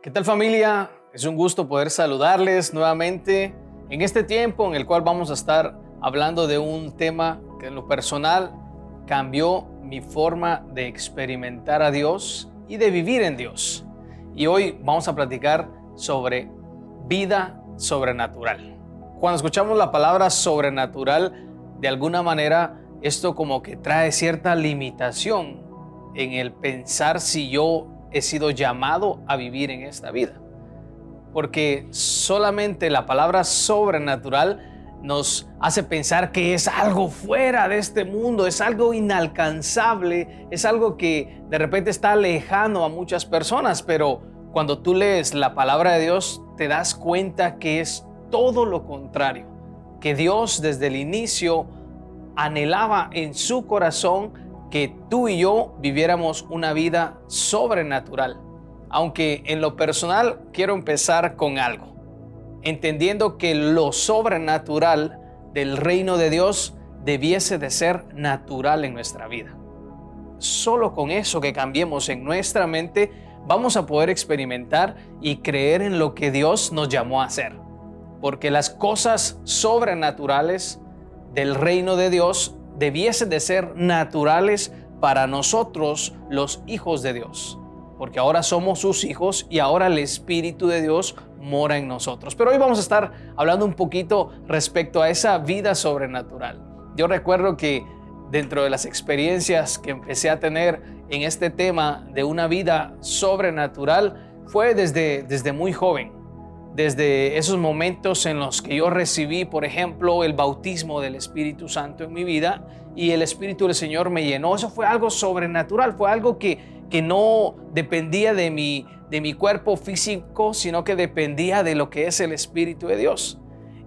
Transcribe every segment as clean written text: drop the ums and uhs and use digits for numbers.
¿Qué tal, familia? Es un gusto poder saludarles nuevamente en este tiempo en el cual vamos a estar hablando de un tema que en lo personal cambió mi forma de experimentar a Dios y de vivir en Dios. Y hoy vamos a platicar sobre vida sobrenatural. Cuando escuchamos la palabra sobrenatural, de alguna manera esto como que trae cierta limitación en el pensar si yo he sido llamado a vivir en esta vida. Porque solamente la palabra sobrenatural nos hace pensar que es algo fuera de este mundo, es algo inalcanzable, es algo que de repente está lejano a muchas personas, pero cuando tú lees la palabra de Dios te das cuenta que es todo lo contrario, que Dios desde el inicio anhelaba en su corazón que tú y yo viviéramos una vida sobrenatural. Aunque en lo personal quiero empezar con algo, entendiendo que lo sobrenatural del reino de Dios debiese de ser natural en nuestra vida. Solo con eso que cambiemos en nuestra mente vamos a poder experimentar y creer en lo que Dios nos llamó a hacer. Porque las cosas sobrenaturales del reino de Dios debiesen de ser naturales para nosotros, los hijos de Dios, porque ahora somos sus hijos y ahora el Espíritu de Dios mora en nosotros. Pero hoy vamos a estar hablando un poquito respecto a esa vida sobrenatural. Yo recuerdo que dentro de las experiencias que empecé a tener en este tema de una vida sobrenatural fue desde muy joven. Desde esos momentos en los que yo recibí, por ejemplo, el bautismo del Espíritu Santo en mi vida y el Espíritu del Señor me llenó. Eso fue algo sobrenatural, fue algo que no dependía de mi cuerpo físico, sino que dependía de lo que es el Espíritu de Dios.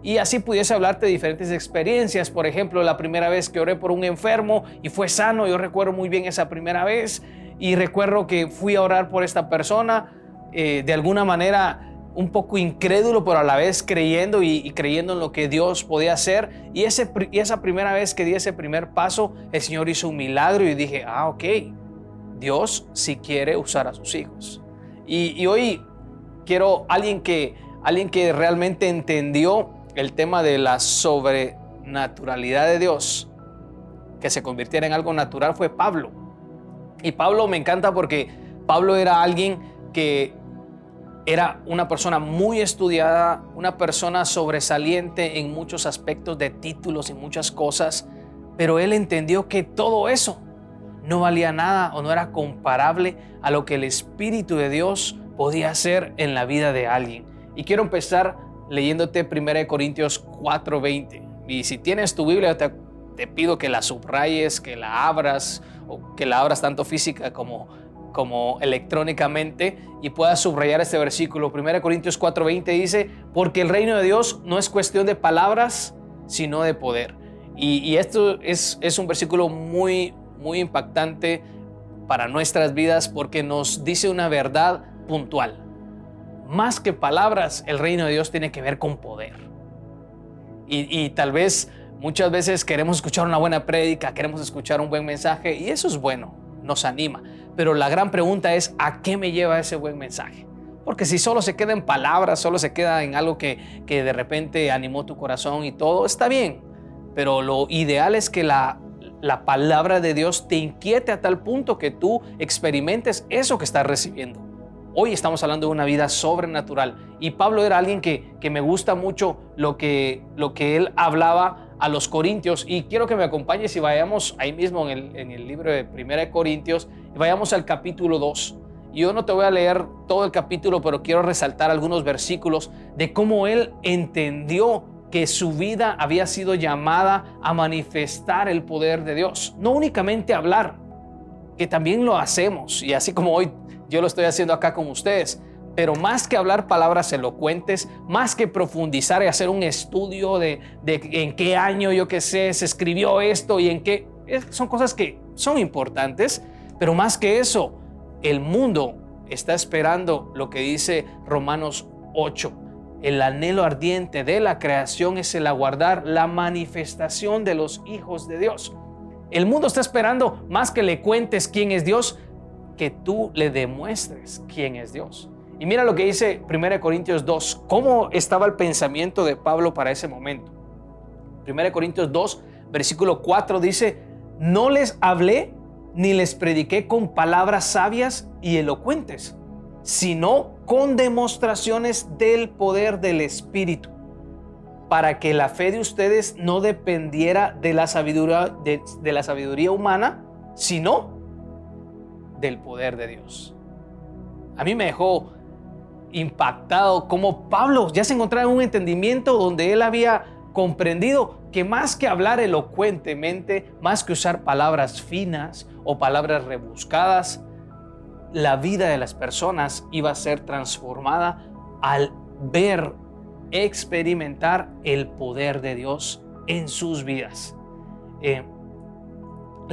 Y así pudiese hablarte de diferentes experiencias. Por ejemplo, la primera vez que oré por un enfermo y fue sano, yo recuerdo muy bien esa primera vez. Y recuerdo que fui a orar por esta persona, de alguna manera un poco incrédulo, pero a la vez creyendo y creyendo en lo que Dios podía hacer. Y esa primera vez que di ese primer paso, el Señor hizo un milagro y dije, ok, Dios sí quiere usar a sus hijos. Y hoy quiero alguien que realmente entendió el tema de la sobrenaturalidad de Dios, que se convirtiera en algo natural, fue Pablo. Y Pablo me encanta porque Pablo era alguien que era una persona muy estudiada, una persona sobresaliente en muchos aspectos de títulos y muchas cosas, pero él entendió que todo eso no valía nada o no era comparable a lo que el Espíritu de Dios podía hacer en la vida de alguien. Y quiero empezar leyéndote 1 Corintios 4:20. Y si tienes tu Biblia, te pido que la subrayes, que la abras, o que la abras tanto física como electrónicamente y puedas subrayar este versículo. 1 Corintios 4:20 dice, porque el reino de Dios no es cuestión de palabras, sino de poder. Y esto es un versículo muy impactante para nuestras vidas porque nos dice una verdad puntual. Más que palabras, el reino de Dios tiene que ver con poder. Y tal vez muchas veces queremos escuchar una buena prédica, queremos escuchar un buen mensaje y eso es bueno, nos anima. Pero la gran pregunta es, ¿a qué me lleva ese buen mensaje? Porque si solo se queda en palabras, solo se queda en algo que de repente animó tu corazón y todo, está bien. Pero lo ideal es que la palabra de Dios te inquiete a tal punto que tú experimentes eso que estás recibiendo. Hoy estamos hablando de una vida sobrenatural. Y Pablo era alguien que me gusta mucho lo que él hablaba a los corintios, y quiero que me acompañes y vayamos ahí mismo en el libro de 1 Corintios y vayamos al capítulo 2. Yo no te voy a leer todo el capítulo, pero quiero resaltar algunos versículos de cómo él entendió que su vida había sido llamada a manifestar el poder de Dios, no únicamente hablar, que también lo hacemos, y así como hoy yo lo estoy haciendo acá con ustedes. Pero más que hablar palabras elocuentes, más que profundizar y hacer un estudio de en qué año, yo qué sé, se escribió esto y en qué, son cosas que son importantes, pero más que eso, el mundo está esperando lo que dice Romanos 8. El anhelo ardiente de la creación es el aguardar la manifestación de los hijos de Dios. El mundo está esperando más que le cuentes quién es Dios, que tú le demuestres quién es Dios. Y mira lo que dice 1 Corintios 2. ¿Cómo estaba el pensamiento de Pablo para ese momento? 1 Corintios 2, versículo 4 dice: no les hablé ni les prediqué con palabras sabias y elocuentes, sino con demostraciones del poder del Espíritu, para que la fe de ustedes no dependiera de la sabiduría, de la sabiduría humana, sino del poder de Dios. A mí me dejó impactado como Pablo ya se encontraba en un entendimiento donde él había comprendido que más que hablar elocuentemente, más que usar palabras finas o palabras rebuscadas, la vida de las personas iba a ser transformada al ver, experimentar el poder de Dios en sus vidas. El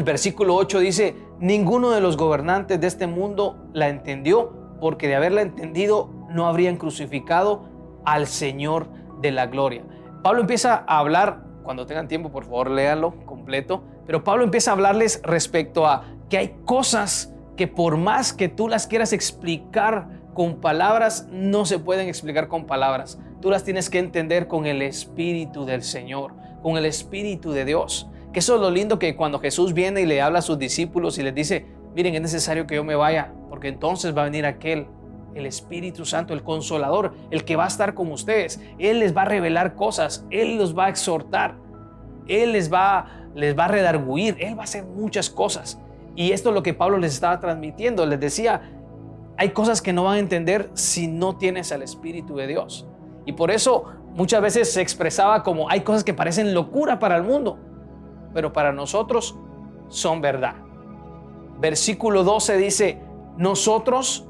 versículo 8 dice: ninguno de los gobernantes de este mundo la entendió, porque de haberla entendido no habrían crucificado al Señor de la gloria. Pablo empieza a hablar, cuando tengan tiempo por favor léanlo completo, pero Pablo empieza a hablarles respecto a que hay cosas que por más que tú las quieras explicar con palabras, no se pueden explicar con palabras. Tú las tienes que entender con el Espíritu del Señor, con el Espíritu de Dios. Que eso es lo lindo, que cuando Jesús viene y le habla a sus discípulos y les dice: miren, es necesario que yo me vaya, porque entonces va a venir aquel, el Espíritu Santo, el Consolador, el que va a estar con ustedes. Él les va a revelar cosas, Él los va a exhortar, Él les va a redarguir, Él va a hacer muchas cosas. Y esto es lo que Pablo les estaba transmitiendo. Les decía: hay cosas que no van a entender si no tienes al Espíritu de Dios. Y por eso muchas veces se expresaba como: hay cosas que parecen locura para el mundo, pero para nosotros son verdad. Versículo 12 dice: nosotros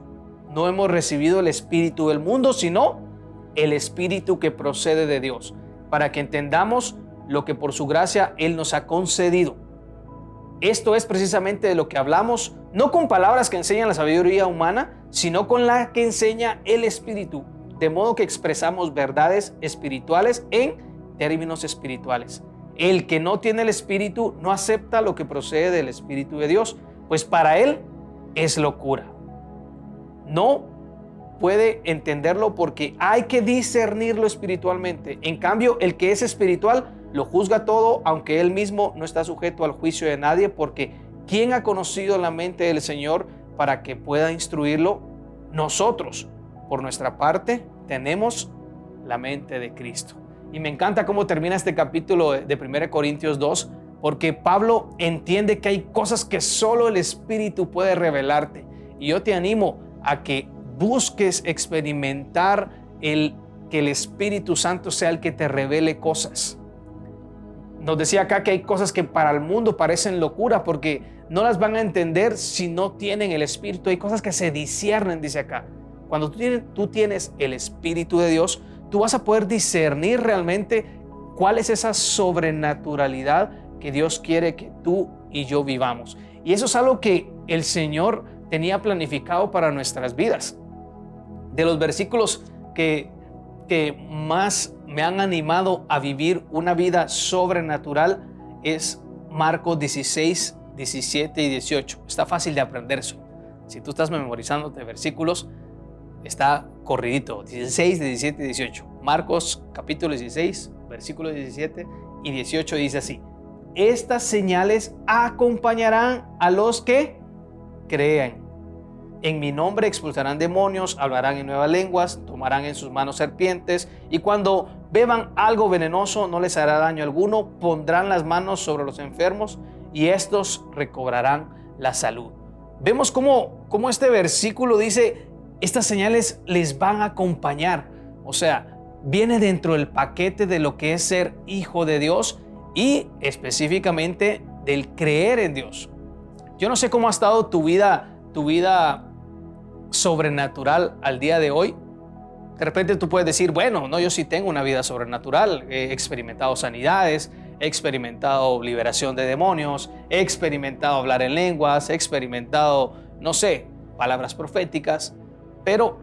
no hemos recibido el espíritu del mundo, sino el Espíritu que procede de Dios, para que entendamos lo que por su gracia Él nos ha concedido. Esto es precisamente de lo que hablamos, no con palabras que enseñan la sabiduría humana, sino con la que enseña el Espíritu, de modo que expresamos verdades espirituales en términos espirituales. El que no tiene el Espíritu no acepta lo que procede del Espíritu de Dios, pues para él es locura. No puede entenderlo porque hay que discernirlo espiritualmente. En cambio, el que es espiritual lo juzga todo, aunque él mismo no está sujeto al juicio de nadie, porque ¿quién ha conocido la mente del Señor para que pueda instruirlo? Nosotros, por nuestra parte, tenemos la mente de Cristo. Y me encanta cómo termina este capítulo de 1 Corintios 2, porque Pablo entiende que hay cosas que solo el Espíritu puede revelarte. Y yo te animo a que busques experimentar que el Espíritu Santo sea el que te revele cosas. Nos decía acá que hay cosas que para el mundo parecen locura porque no las van a entender si no tienen el Espíritu. Hay cosas que se disciernen, dice acá. Cuando tú tienes el Espíritu de Dios, tú vas a poder discernir realmente cuál es esa sobrenaturalidad que Dios quiere que tú y yo vivamos. Y eso es algo que el Señor tenía planificado para nuestras vidas. De los versículos que más me han animado a vivir una vida sobrenatural es Marcos 16, 17 y 18. Está fácil de aprender eso. Si tú estás memorizándote versículos, está corridito. 16, 17 y 18. Marcos capítulo 16, versículos 17 y 18 dice así: estas señales acompañarán a los que crean. En mi nombre expulsarán demonios, hablarán en nuevas lenguas, tomarán en sus manos serpientes, y cuando beban algo venenoso no les hará daño alguno, pondrán las manos sobre los enfermos y estos recobrarán la salud. Vemos cómo este versículo dice: estas señales les van a acompañar. O sea, viene dentro del paquete de lo que es ser hijo de Dios y específicamente del creer en Dios. Yo no sé cómo ha estado tu vida sobrenatural al día de hoy. De repente tú puedes decir: bueno, no, yo sí tengo una vida sobrenatural. He experimentado sanidades, he experimentado liberación de demonios, he experimentado hablar en lenguas, he experimentado, no sé, palabras proféticas. Pero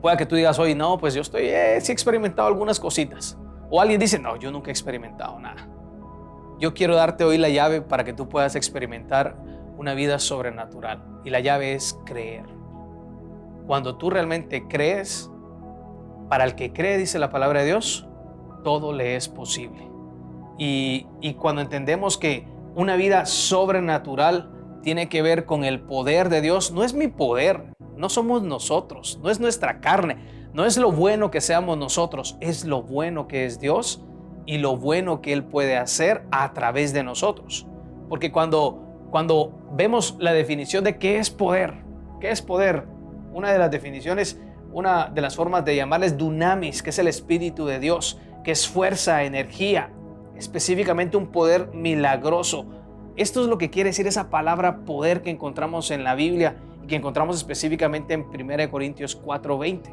pueda que tú digas hoy: no, pues yo sí he experimentado algunas cositas. O alguien dice: no, yo nunca he experimentado nada. Yo quiero darte hoy la llave para que tú puedas experimentar una vida sobrenatural. Y la llave es creer. cuando tú realmente crees, para el que cree, dice la palabra de Dios, todo le es posible. Y cuando entendemos que una vida sobrenatural tiene que ver con el poder de Dios, no es mi poder, no somos nosotros, no es nuestra carne, no es lo bueno que seamos nosotros, es lo bueno que es Dios y lo bueno que Él puede hacer a través de nosotros. Porque cuando vemos la definición de qué es poder, una de las definiciones, una de las formas de llamarle es dunamis, que es el Espíritu de Dios, que es fuerza, energía, específicamente un poder milagroso. Esto es lo que quiere decir esa palabra poder que encontramos en la Biblia y que encontramos específicamente en 1 Corintios 4:20.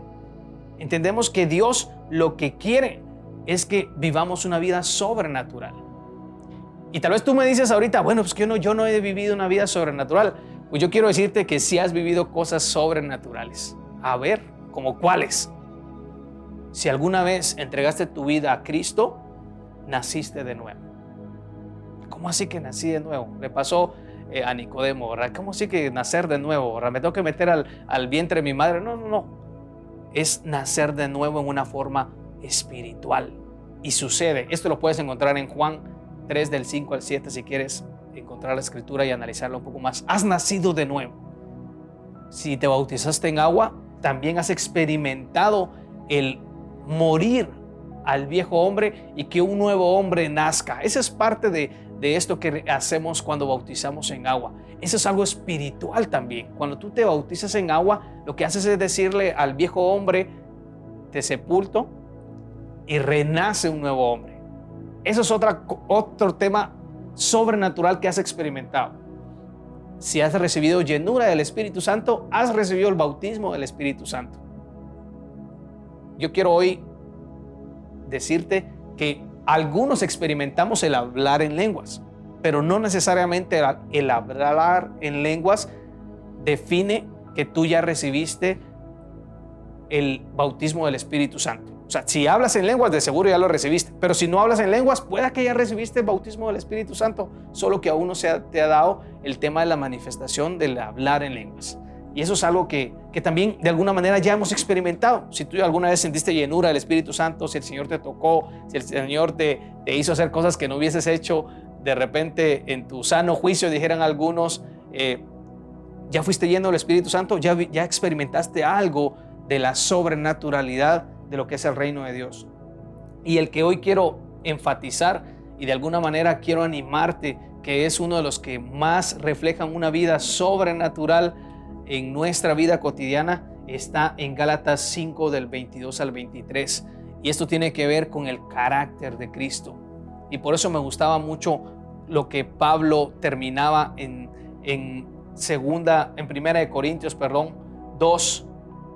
Entendemos que Dios lo que quiere es que vivamos una vida sobrenatural. Y tal vez tú me dices ahorita, bueno, pues que yo no he vivido una vida sobrenatural. Pues yo quiero decirte que sí has vivido cosas sobrenaturales. A ver, ¿como cuáles? Si alguna vez entregaste tu vida a Cristo, naciste de nuevo. ¿Cómo así que nací de nuevo? Le pasó a Nicodemo, ¿verdad? ¿Cómo así que nacer de nuevo? ¿Verdad? ¿Me tengo que meter al vientre de mi madre? No. Es nacer de nuevo en una forma espiritual. Y sucede, esto lo puedes encontrar en Juan 3 del 5 al 7 si quieres encontrar la escritura y analizarla un poco más. Has nacido de nuevo. Si te bautizaste en agua, también has experimentado el morir al viejo hombre y que un nuevo hombre nazca. Esa es parte de esto que hacemos cuando bautizamos en agua. Eso es algo espiritual también. Cuando tú te bautizas en agua, lo que haces es decirle al viejo hombre, te sepulto y renace un nuevo hombre. Eso es otro tema sobrenatural que has experimentado. Si has recibido llenura del Espíritu Santo, has recibido el bautismo del Espíritu Santo. Yo quiero hoy decirte que algunos experimentamos el hablar en lenguas, pero no necesariamente el hablar en lenguas define que tú ya recibiste el bautismo del Espíritu Santo. O sea, si hablas en lenguas, de seguro ya lo recibiste, pero si no hablas en lenguas, puede que ya recibiste el bautismo del Espíritu Santo, solo que aún no te ha dado el tema de la manifestación del hablar en lenguas. Y eso es algo que también de alguna manera ya hemos experimentado. Si tú alguna vez sentiste llenura del Espíritu Santo, si el Señor te tocó, si el Señor te hizo hacer cosas que no hubieses hecho, de repente en tu sano juicio, dijeran algunos, ya fuiste lleno del Espíritu Santo, ya experimentaste algo de la sobrenaturalidad de lo que es el reino de Dios. Y el que hoy quiero enfatizar y de alguna manera quiero animarte, que es uno de los que más reflejan una vida sobrenatural en nuestra vida cotidiana, está en Gálatas 5 del 22 al 23. Y esto tiene que ver con el carácter de Cristo. Y por eso me gustaba mucho lo que Pablo terminaba en 1 Corintios 2,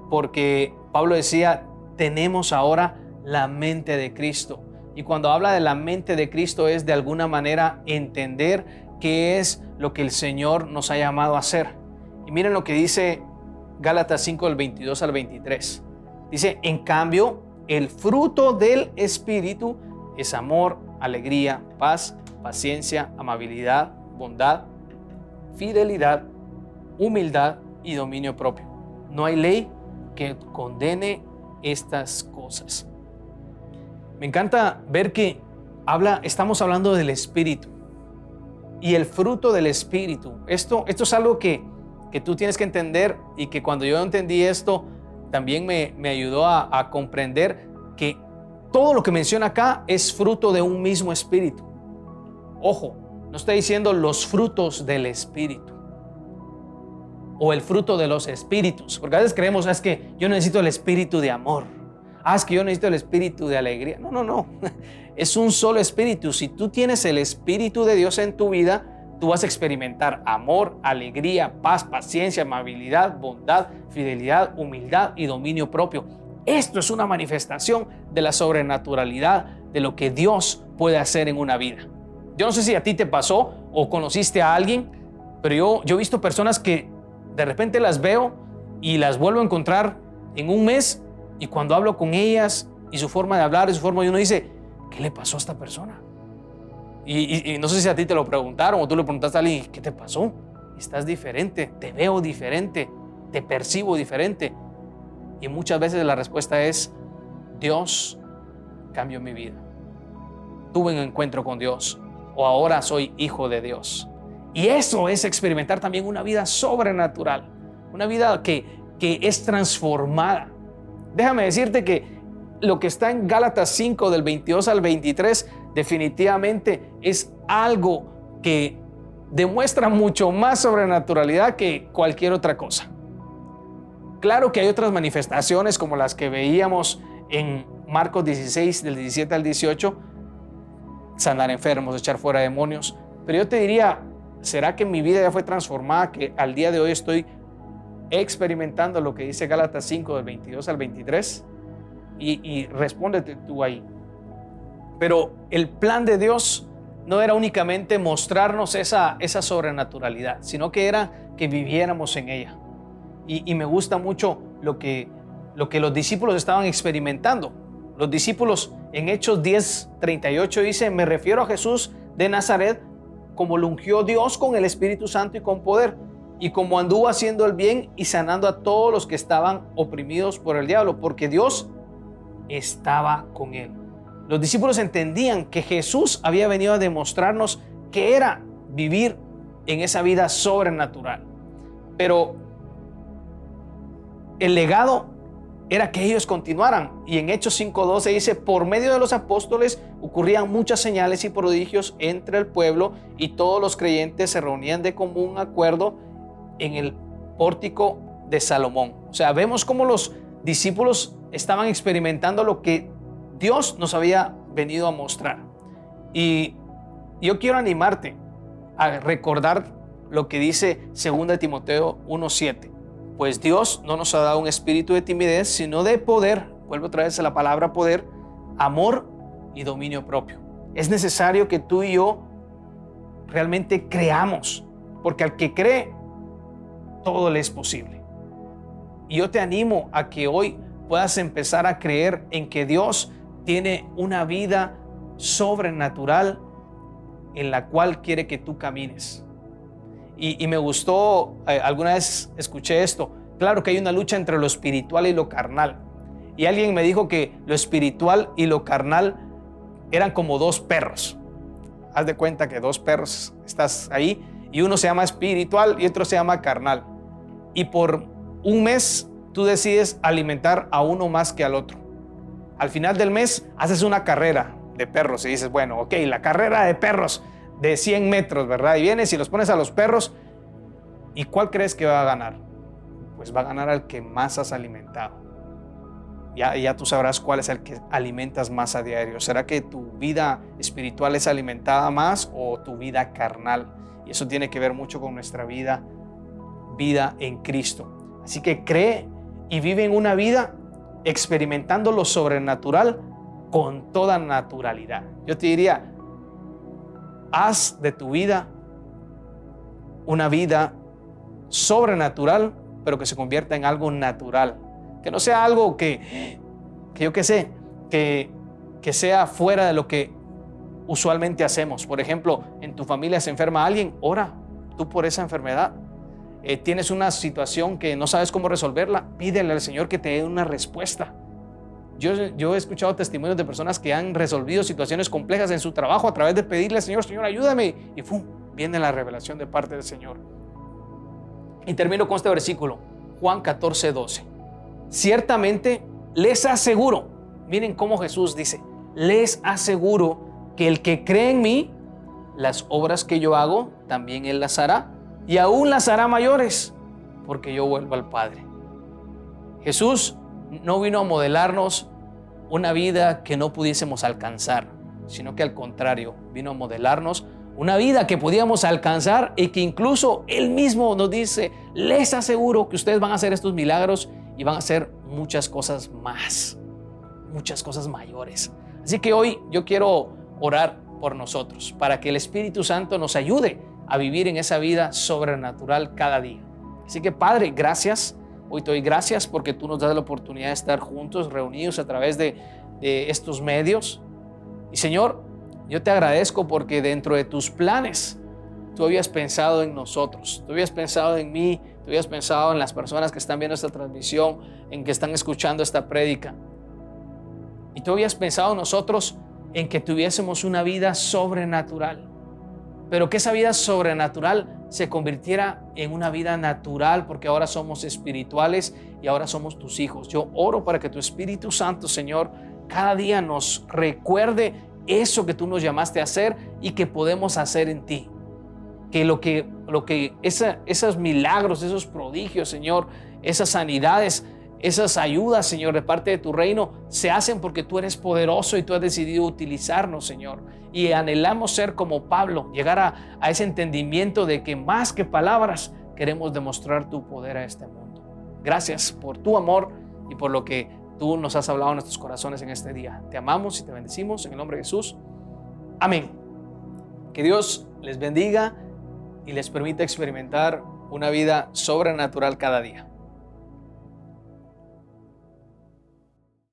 porque Pablo decía, tenemos ahora la mente de Cristo. Y cuando habla de la mente de Cristo es de alguna manera entender qué es lo que el Señor nos ha llamado a hacer. Y miren lo que dice Gálatas 5 del 22 al 23. Dice, en cambio, el fruto del Espíritu es amor, alegría, paz, paciencia, amabilidad, bondad, fidelidad, humildad y dominio propio. No hay ley que condene estas cosas. Me encanta ver que estamos hablando del Espíritu y el fruto del Espíritu. Esto es algo que tú tienes que entender, y que cuando yo entendí esto también me ayudó a comprender que todo lo que menciona acá es fruto de un mismo Espíritu. Ojo, no está diciendo los frutos del Espíritu o el fruto de los espíritus, porque a veces creemos, es que yo necesito el espíritu de amor, es que yo necesito el espíritu de alegría. No, es un solo espíritu. Si tú tienes el Espíritu de Dios en tu vida, tú vas a experimentar amor, alegría, paz, paciencia, amabilidad, bondad, fidelidad, humildad y dominio propio. Esto es una manifestación de la sobrenaturalidad de lo que Dios puede hacer en una vida. Yo no sé si a ti te pasó o conociste a alguien, pero yo he visto personas que de repente las veo y las vuelvo a encontrar en un mes, y cuando hablo con ellas y su forma de hablar y su forma, y uno dice, ¿qué le pasó a esta persona? Y no sé si a ti te lo preguntaron o tú le preguntaste a alguien, ¿qué te pasó? Estás diferente, te veo diferente, te percibo diferente. Y muchas veces la respuesta es: Dios cambió mi vida. Tuve un encuentro con Dios, o ahora soy hijo de Dios. Y eso es experimentar también una vida sobrenatural, una vida que es transformada. Déjame decirte que lo que está en Gálatas 5 del 22 al 23 definitivamente es algo que demuestra mucho más sobrenaturalidad que cualquier otra cosa. Claro que hay otras manifestaciones como las que veíamos en Marcos 16 del 17 al 18, sanar enfermos, echar fuera demonios, pero yo te diría, ¿será que mi vida ya fue transformada, que al día de hoy estoy experimentando lo que dice Gálatas 5 del 22 al 23? Y respóndete tú ahí. Pero el plan de Dios no era únicamente mostrarnos esa sobrenaturalidad, sino que era que viviéramos en ella. Y me gusta mucho lo que los discípulos estaban experimentando. Los discípulos en Hechos 10:38 dice: me refiero a Jesús de Nazaret, como lo ungió Dios con el Espíritu Santo y con poder, y como anduvo haciendo el bien y sanando a todos los que estaban oprimidos por el diablo, porque Dios estaba con él. Los discípulos entendían que Jesús había venido a demostrarnos que era vivir en esa vida sobrenatural. Pero el legado era que ellos continuaran. Y en Hechos 5:12 dice: por medio de los apóstoles ocurrían muchas señales y prodigios entre el pueblo, y todos los creyentes se reunían de común acuerdo en el pórtico de Salomón. O sea, vemos cómo los discípulos estaban experimentando lo que Dios nos había venido a mostrar. Y yo quiero animarte a recordar lo que dice 2 Timoteo 1:7. Pues Dios no nos ha dado un espíritu de timidez, sino de poder, vuelvo otra vez a la palabra poder, amor y dominio propio. Es necesario que tú y yo realmente creamos, porque al que cree, todo le es posible. Y yo te animo a que hoy puedas empezar a creer en que Dios tiene una vida sobrenatural en la cual quiere que tú camines. Y me gustó, alguna vez escuché esto: claro que hay una lucha entre lo espiritual y lo carnal. Y alguien me dijo que lo espiritual y lo carnal eran como dos perros. Haz de cuenta que dos perros, estás ahí, y uno se llama espiritual y otro se llama carnal. Y por un mes tú decides alimentar a uno más que al otro. Al final del mes haces una carrera de perros y dices: bueno, ok, la carrera de perros de 100 metros, ¿verdad? Y vienes y los pones a los perros. ¿Y cuál crees que va a ganar? Pues va a ganar al que más has alimentado. Ya tú sabrás cuál es el que alimentas más a diario. ¿Será que tu vida espiritual es alimentada más o tu vida carnal? Y eso tiene que ver mucho con nuestra vida en Cristo. Así que cree y vive en una vida experimentando lo sobrenatural con toda naturalidad. Yo te diría, haz de tu vida una vida sobrenatural, pero que se convierta en algo natural. Que no sea algo que yo qué sé, que sea fuera de lo que usualmente hacemos. Por ejemplo, en tu familia se enferma alguien, ora tú por esa enfermedad. Tienes una situación que no sabes cómo resolverla, pídele al Señor que te dé una respuesta. Yo he escuchado testimonios de personas que han resolvido situaciones complejas en su trabajo a través de pedirle al Señor: Señor, ayúdame, y ¡fum!, viene la revelación de parte del Señor. Y termino con este versículo, Juan 14:12. Ciertamente les aseguro, miren cómo Jesús dice: les aseguro que el que cree en mí, las obras que yo hago, también él las hará, y aún las hará mayores, porque yo vuelvo al Padre. Jesús no vino a modelarnos una vida que no pudiésemos alcanzar, sino que al contrario, vino a modelarnos una vida que podíamos alcanzar, y que incluso Él mismo nos dice: les aseguro que ustedes van a hacer estos milagros y van a hacer muchas cosas más, muchas cosas mayores. Así que hoy yo quiero orar por nosotros, para que el Espíritu Santo nos ayude a vivir en esa vida sobrenatural cada día. Así que, Padre, gracias. Hoy te doy gracias porque tú nos das la oportunidad de estar juntos, reunidos a través de estos medios. Y Señor, yo te agradezco porque dentro de tus planes tú habías pensado en nosotros. Tú habías pensado en mí tú habías pensado en las personas que están viendo esta transmisión, en que están escuchando esta prédica. Y tú habías pensado en nosotros en que tuviésemos una vida sobrenatural, pero que esa vida sobrenatural se convirtiera en una vida natural, porque ahora somos espirituales y ahora somos tus hijos. Yo oro para que tu Espíritu Santo, Señor, cada día nos recuerde eso que tú nos llamaste a hacer y que podemos hacer en ti. Que esos milagros, esos prodigios, Señor, esas sanidades, esas ayudas, Señor, de parte de tu reino, se hacen porque tú eres poderoso y tú has decidido utilizarnos, Señor. Y anhelamos ser como Pablo, llegar a ese entendimiento de que más que palabras, queremos demostrar tu poder a este mundo. Gracias por tu amor y por lo que tú nos has hablado en nuestros corazones en este día. Te amamos y te bendecimos en el nombre de Jesús. Amén. Que Dios les bendiga y les permita experimentar una vida sobrenatural cada día.